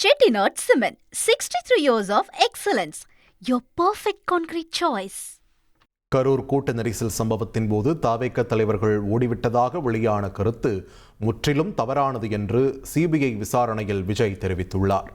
Chettinad Cement, 63 years of excellence. Your perfect concrete choice. Karur கூட்ட நெரிசல் சம்பவத்தின் போது தாவேக தலைவர்கள் ஓடிவிட்டதாக வெளியான கருத்து முற்றிலும் தவறானது என்று சிபிஐ விசாரணையில் விஜய் தெரிவித்துள்ளார்.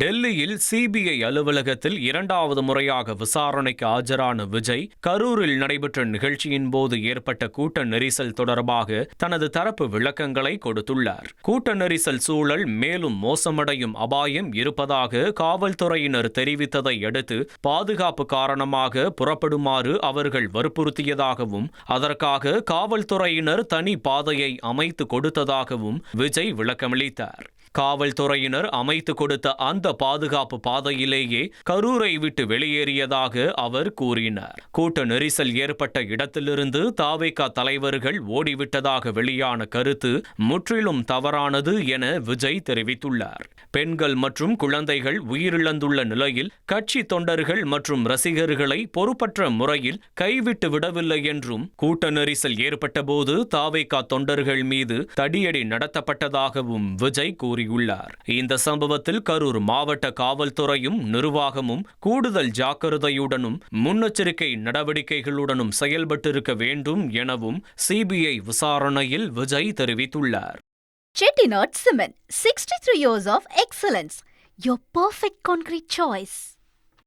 டெல்லியில் சிபிஐ அலுவலகத்தில் இரண்டாவது முறையாக விசாரணைக்கு ஆஜரான விஜய் கரூரில் நடைபெற்ற நிகழ்ச்சியின் போது ஏற்பட்ட கூட்ட நெரிசல் தொடர்பாக தனது தரப்பு விளக்கங்களை கொடுத்துள்ளார். கூட்ட நெரிசல் சூழல் மேலும் மோசமடையும் அபாயம் இருப்பதாக காவல்துறையினர் தெரிவித்ததை அடுத்து பாதுகாப்பு காரணமாக புறப்படுமாறு அவர்கள் வற்புறுத்தியதாகவும் அதற்காக காவல்துறையினர் தனி பாதையை அமைத்து கொடுத்ததாகவும் விஜய் விளக்கமளித்தார். காவல்துறையினர் அமைத்து கொடுத்த அந்த பாதுகாப்பு பாதையிலேயே கரூரை விட்டு வெளியேறியதாக அவர் கூறினார். கூட்ட நெரிசல் ஏற்பட்ட இடத்திலிருந்து தாவேகா தலைவர்கள் ஓடிவிட்டதாக வெளியான கருத்து முற்றிலும் தவறானது என விஜய் தெரிவித்துள்ளார். பெண்கள் மற்றும் குழந்தைகள் உயிரிழந்துள்ள நிலையில் கட்சி தொண்டர்கள் மற்றும் ரசிகர்களை பொறுப்பற்ற முறையில் கைவிட்டு விடவில்லை என்றும் கூட்ட நெரிசல் ஏற்பட்ட போது தாவேகா தொண்டர்கள் மீது தடியடி நடத்தப்பட்டதாகவும் விஜய் கூறியுள்ளார். இந்த சம்பவத்தில் கரூர் மாவட்ட காவல்துறையும் நிர்வாகமும் கூடுதல் ஜாக்கிரதையுடனும் முன்னெச்சரிக்கை நடவடிக்கைகளுடனும் செயல்பட்டிருக்க வேண்டும் எனவும் சிபிஐ விசாரணையில் விஜய் தெரிவித்துள்ளார். Chettinad Cement, 63 years of excellence. Your perfect concrete choice.